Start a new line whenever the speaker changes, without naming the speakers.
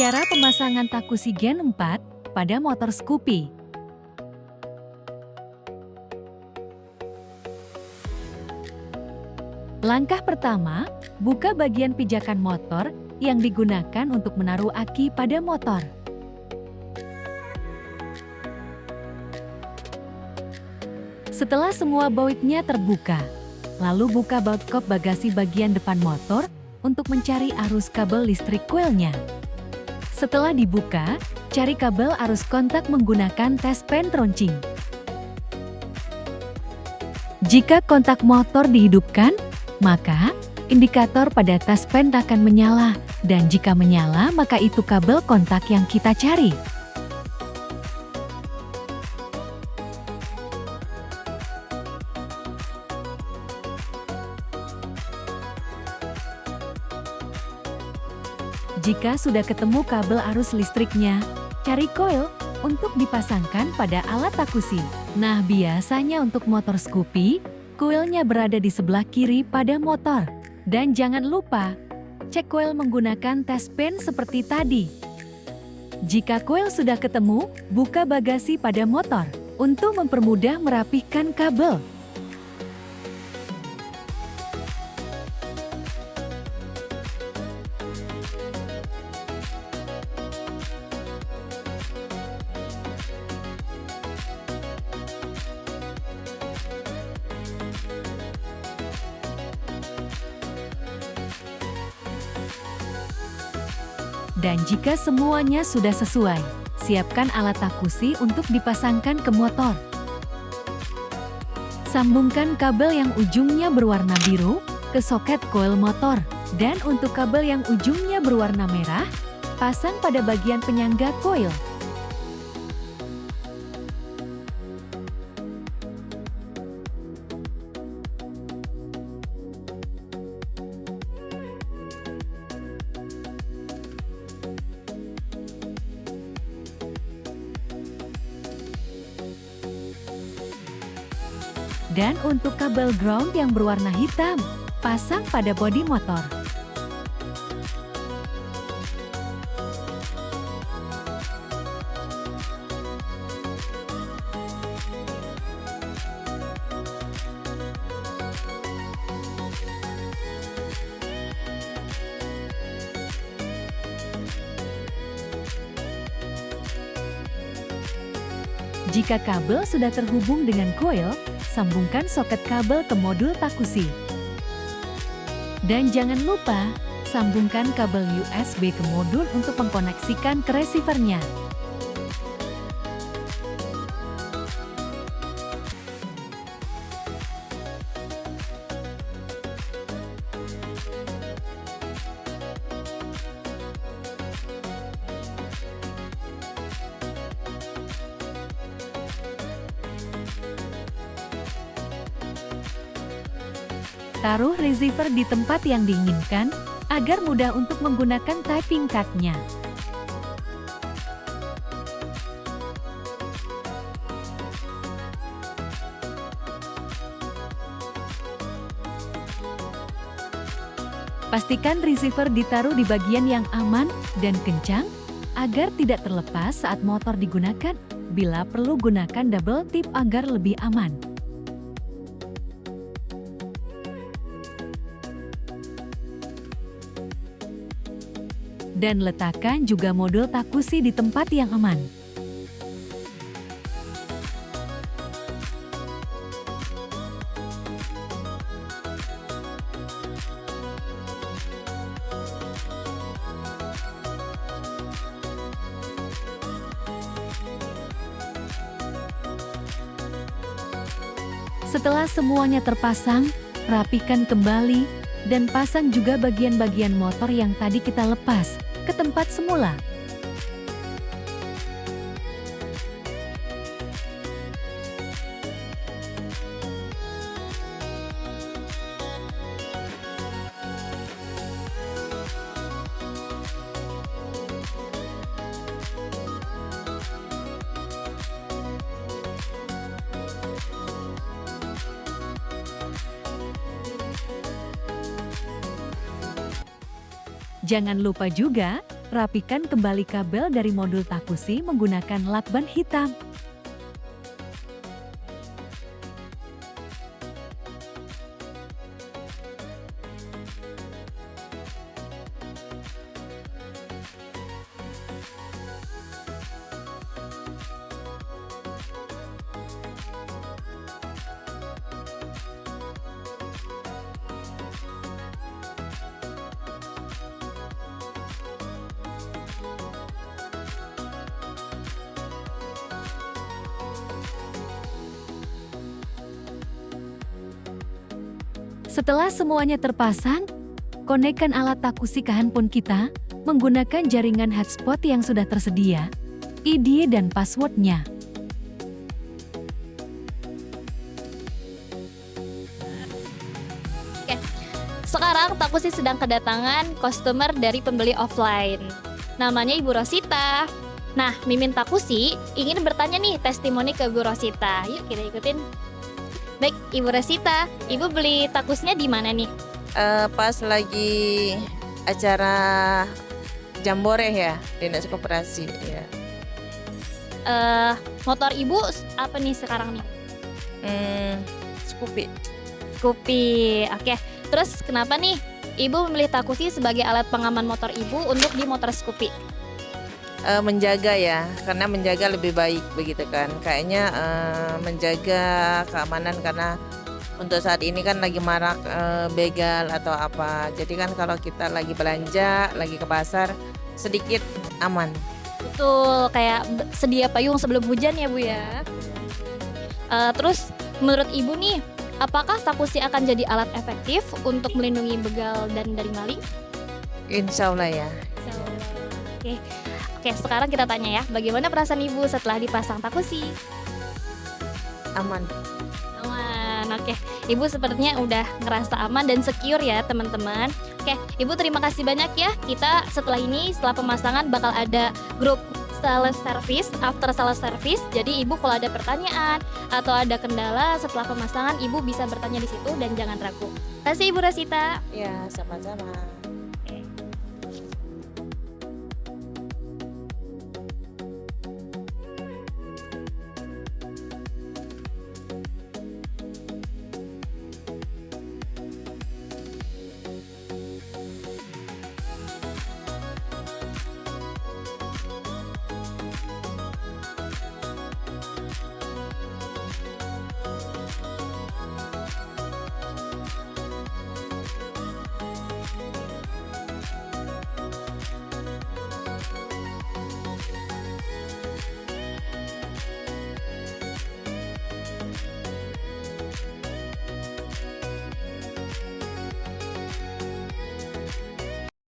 Cara pemasangan Takushi Gen 4 pada motor Scoopy. Langkah pertama, buka bagian pijakan motor yang digunakan untuk menaruh aki pada motor. Setelah semua bautnya terbuka, lalu buka baut kop bagasi bagian depan motor untuk mencari arus kabel listrik coilnya. Setelah dibuka, cari kabel arus kontak menggunakan tes pen runcing. Jika kontak motor dihidupkan, maka indikator pada tes pen akan menyala, dan jika menyala maka itu kabel kontak yang kita cari. Jika sudah ketemu kabel arus listriknya, cari coil untuk dipasangkan pada alat Takushi. Nah, biasanya untuk motor Scoopy, coilnya berada di sebelah kiri pada motor. Dan jangan lupa, cek coil menggunakan tes pen seperti tadi. Jika coil sudah ketemu, buka bagasi pada motor untuk mempermudah merapihkan kabel. Dan jika semuanya sudah sesuai, siapkan alat Takushi untuk dipasangkan ke motor. Sambungkan kabel yang ujungnya berwarna biru ke soket coil motor. Dan untuk kabel yang ujungnya berwarna merah, pasang pada bagian penyangga coil. Dan untuk kabel ground yang berwarna hitam, pasang pada bodi motor. Jika kabel sudah terhubung dengan coil, sambungkan soket kabel ke modul Takushi. Dan jangan lupa, sambungkan kabel USB ke modul untuk mengkoneksikan ke receiver-nya. Taruh receiver di tempat yang diinginkan, agar mudah untuk menggunakan typing card-nya. Pastikan receiver ditaruh di bagian yang aman dan kencang, agar tidak terlepas saat motor digunakan. Bila perlu, gunakan double tip agar lebih aman. Dan letakkan juga modul Takushi di tempat yang aman. Setelah semuanya terpasang, rapikan kembali dan pasang juga bagian-bagian motor yang tadi kita lepas ke tempat semula. Jangan lupa juga Rapikan kembali kabel dari modul takushi menggunakan lakban hitam. Setelah semuanya terpasang, konekkan alat takushi ke handphone kita menggunakan jaringan hotspot yang sudah tersedia, ID dan passwordnya.
Oke, sekarang takushi sedang kedatangan customer dari pembeli offline. Namanya Ibu Rosita. Nah, Mimin Takushi ingin bertanya nih testimoni ke Ibu Rosita. Yuk kita ikutin. Baik, Ibu Rosita, Ibu beli takusnya di mana nih?
Pas lagi acara Jambore ya, Dinas Koperasi ya.
Motor Ibu apa nih sekarang nih?
Scoopy.
Scoopy. Oke. Terus kenapa nih Ibu memilih takushi sebagai alat pengaman motor Ibu untuk di motor Scoopy?
Menjaga ya, karena menjaga lebih baik begitu kan. Kayaknya menjaga keamanan karena untuk saat ini kan lagi marak begal atau apa. Jadi kan kalau kita lagi belanja, lagi ke pasar, sedikit aman.
Betul, kayak sedia payung sebelum hujan ya Bu ya. Terus menurut Ibu nih, apakah takushi akan jadi alat efektif untuk melindungi begal dan dari maling?
Insya Allah ya.
Oke. Oke, sekarang kita tanya ya, bagaimana perasaan Ibu setelah dipasang takushi?
Aman.
Aman, oke. Ibu sepertinya udah ngerasa aman dan secure ya teman-teman. Oke, Ibu terima kasih banyak ya. Kita setelah ini, setelah pemasangan bakal ada grup sales service, after sales service. Jadi Ibu kalau ada pertanyaan atau ada kendala setelah pemasangan, Ibu bisa bertanya di situ dan jangan ragu. Terima kasih Ibu Rosita.
Ya, sama-sama.